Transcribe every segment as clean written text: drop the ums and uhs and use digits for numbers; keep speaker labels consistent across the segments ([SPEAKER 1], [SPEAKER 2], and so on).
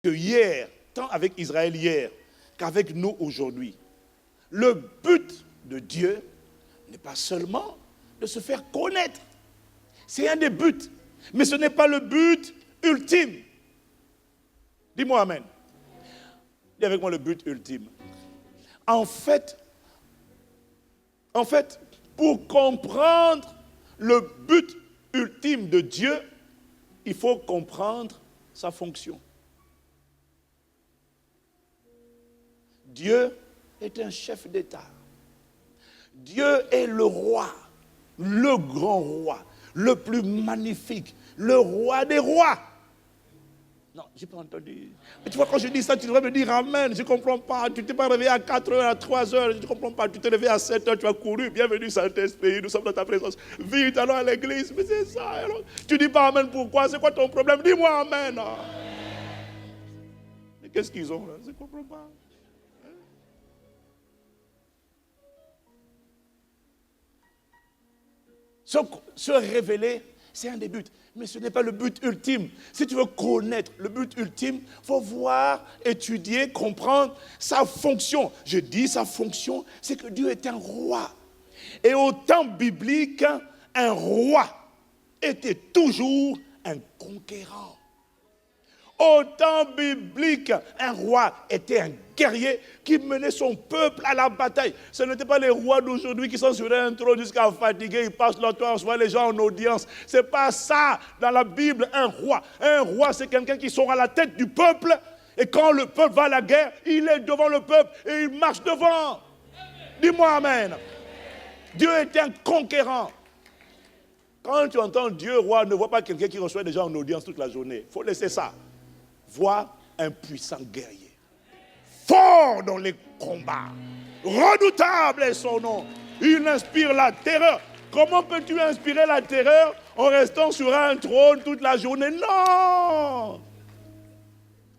[SPEAKER 1] que hier, tant avec Israël hier qu'avec nous aujourd'hui, le but de Dieu n'est pas seulement de se faire connaître. C'est un des buts, mais ce n'est pas le but ultime. Dis-moi amen. Dis avec moi le but ultime. En fait, pour comprendre le but ultime de Dieu, il faut comprendre sa fonction. Dieu est un chef d'État. Dieu est le roi, le grand roi, le plus magnifique, le roi des rois. Non, je n'ai pas entendu. Mais tu vois, quand je dis ça, tu devrais me dire amen. Je ne comprends pas. Tu ne t'es pas réveillé à 4 heures, à 3 heures. Je ne comprends pas. Tu t'es réveillé à 7 heures, tu as couru. Bienvenue, Saint-Esprit. Nous sommes dans ta présence. Vite, allons à l'église. Mais c'est ça. Alors, tu ne dis pas amen, pourquoi? C'est quoi ton problème? Dis-moi amen. Mais qu'est-ce qu'ils ont là? Je ne comprends pas. Se révéler, c'est un des buts. Mais ce n'est pas le but ultime. Si tu veux connaître le but ultime, il faut voir, étudier, comprendre sa fonction. Je dis sa fonction, c'est que Dieu est un roi. Et au temps biblique, un roi était toujours un conquérant. Au temps biblique, un roi était un guerrier qui menait son peuple à la bataille. Ce n'étaient pas les rois d'aujourd'hui qui sont sur un trône jusqu'à fatiguer, ils passent leur temps, on voit les gens en audience. Ce n'est pas ça dans la Bible, un roi. Un roi, c'est quelqu'un qui sera à la tête du peuple. Et quand le peuple va à la guerre, il est devant le peuple et il marche devant. Dis-moi amen. Dieu est un conquérant. Quand tu entends Dieu, roi, ne vois pas quelqu'un qui reçoit des gens en audience toute la journée. Il faut laisser ça. Vois un puissant guerrier, fort dans les combats, redoutable est son nom. Il inspire la terreur. Comment peux-tu inspirer la terreur en restant sur un trône toute la journée? Non!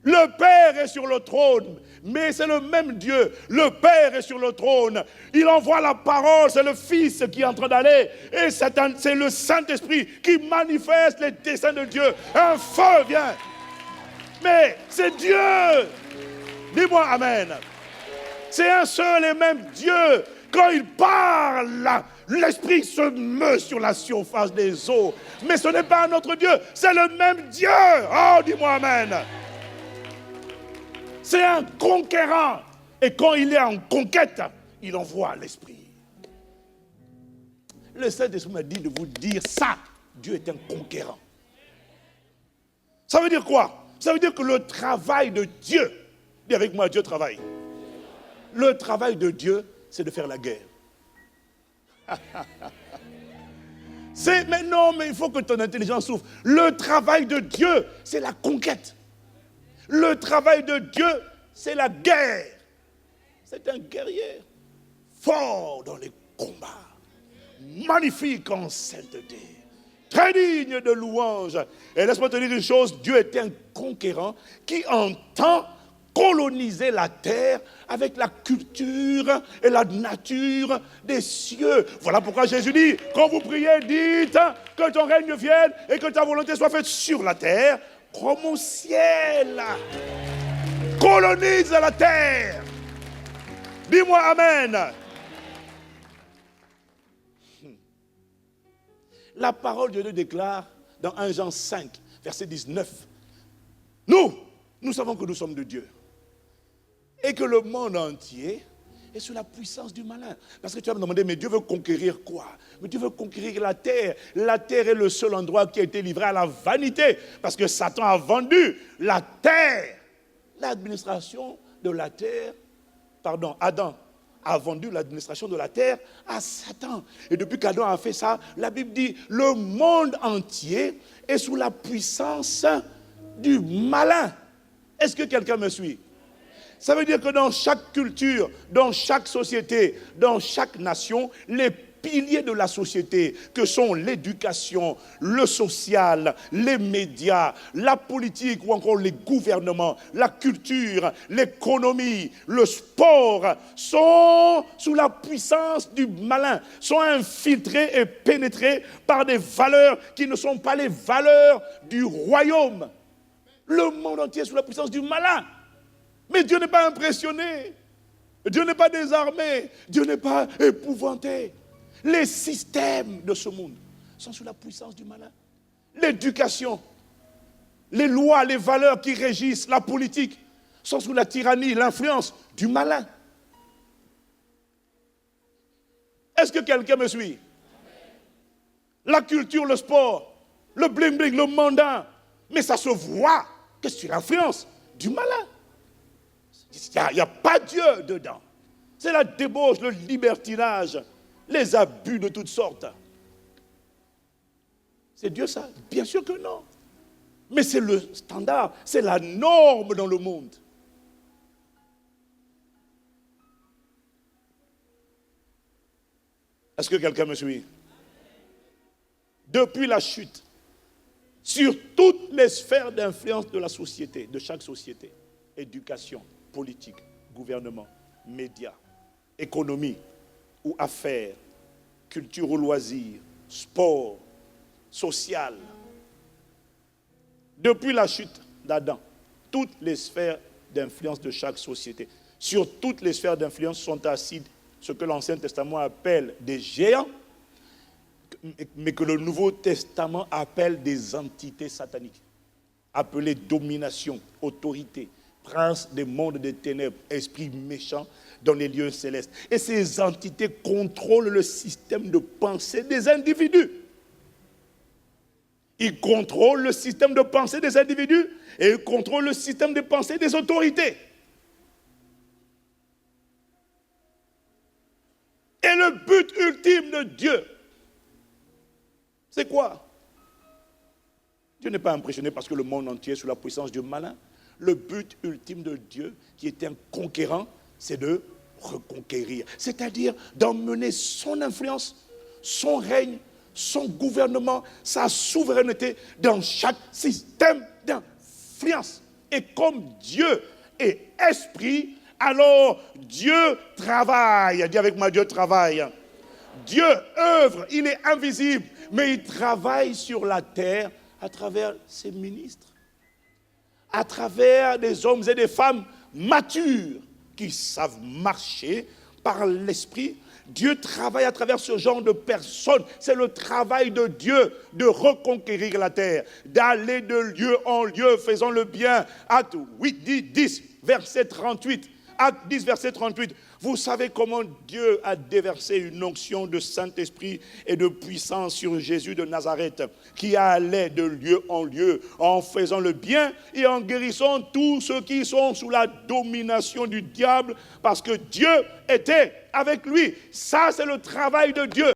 [SPEAKER 1] Le Père est sur le trône, mais c'est le même Dieu. Le Père est sur le trône. Il envoie la parole, c'est le Fils qui est en train d'aller. Et c'est le Saint-Esprit qui manifeste les desseins de Dieu. Un feu vient. Mais c'est Dieu. Dis-moi amen. C'est un seul et même Dieu. Quand il parle, l'Esprit se meut sur la surface des eaux. Mais ce n'est pas un autre Dieu, c'est le même Dieu. Oh, dis-moi amen. C'est un conquérant. Et quand il est en conquête, il envoie l'Esprit. Le Saint-Esprit m'a dit de vous dire ça. Dieu est un conquérant. Ça veut dire quoi? Ça veut dire que le travail de Dieu, dis avec moi, Dieu travaille. Le travail de Dieu, c'est de faire la guerre. Mais non, mais il faut que ton intelligence s'ouvre. Le travail de Dieu, c'est la conquête. Le travail de Dieu, c'est la guerre. C'est un guerrier fort dans les combats, magnifique en sainteté, très digne de louange. Et laisse-moi te dire une chose, Dieu est un conquérant qui entend coloniser la terre avec la culture et la nature des cieux. Voilà pourquoi Jésus dit, quand vous priez, dites que ton règne vienne et que ta volonté soit faite sur la terre comme au ciel. Colonise la terre. Dis-moi amen. La parole de Dieu déclare dans 1 Jean 5, verset 19. Nous savons que nous sommes de Dieu. Et que le monde entier est sous la puissance du malin. Parce que tu vas me demander, mais Dieu veut conquérir quoi? Mais Dieu veut conquérir la terre. La terre est le seul endroit qui a été livré à la vanité. Parce que Satan a vendu la terre. L'administration de la terre, Adam a vendu l'administration de la terre à Satan. Et depuis qu'Adam a fait ça, la Bible dit, le monde entier est sous la puissance du malin. Est-ce que quelqu'un me suit? Ça veut dire que dans chaque culture, dans chaque société, dans chaque nation, les piliers de la société, que sont l'éducation, le social, les médias, la politique ou encore les gouvernements, la culture, l'économie, le sport, sont sous la puissance du malin, sont infiltrés et pénétrés par des valeurs qui ne sont pas les valeurs du royaume. Le monde entier est sous la puissance du malin. Mais Dieu n'est pas impressionné. Dieu n'est pas désarmé. Dieu n'est pas épouvanté. Les systèmes de ce monde sont sous la puissance du malin. L'éducation, les lois, les valeurs qui régissent la politique sont sous la tyrannie, l'influence du malin. Est-ce que quelqu'un me suit? La culture, le sport, le bling-bling, le mondain, mais ça se voit que c'est l'influence du malin. Il n'y a pas Dieu dedans. C'est la débauche, le libertinage, les abus de toutes sortes. C'est Dieu ça? Bien sûr que non. Mais c'est le standard, c'est la norme dans le monde. Est-ce que quelqu'un me suit? Depuis la chute, sur toutes les sphères d'influence de la société, de chaque société, éducation, politique, gouvernement, médias, économie ou affaires, culture ou loisirs, sport, social. Depuis la chute d'Adam, toutes les sphères d'influence de chaque société, sur toutes les sphères d'influence sont assis ce que l'Ancien Testament appelle des géants, mais que le Nouveau Testament appelle des entités sataniques, appelées domination, autorité, prince des mondes des ténèbres, esprit méchant dans les lieux célestes. Et ces entités contrôlent le système de pensée des individus. Ils contrôlent le système de pensée des individus et ils contrôlent le système de pensée des autorités. Et le but ultime de Dieu, c'est quoi? Dieu n'est pas impressionné parce que le monde entier est sous la puissance du malin. Le but ultime de Dieu, qui est un conquérant, c'est de reconquérir. C'est-à-dire d'emmener son influence, son règne, son gouvernement, sa souveraineté dans chaque système d'influence. Et comme Dieu est esprit, alors Dieu travaille. Dis avec moi, Dieu travaille. Dieu œuvre, il est invisible, mais il travaille sur la terre à travers ses ministres, à travers des hommes et des femmes matures qui savent marcher par l'esprit. Dieu travaille à travers ce genre de personnes. C'est le travail de Dieu de reconquérir la terre, d'aller de lieu en lieu, faisant le bien. Acte 10, verset 38. Acte 10, verset 38. Vous savez comment Dieu a déversé une onction de Saint-Esprit et de puissance sur Jésus de Nazareth, qui allait de lieu en lieu en faisant le bien et en guérissant tous ceux qui sont sous la domination du diable, parce que Dieu était avec lui. Ça, c'est le travail de Dieu.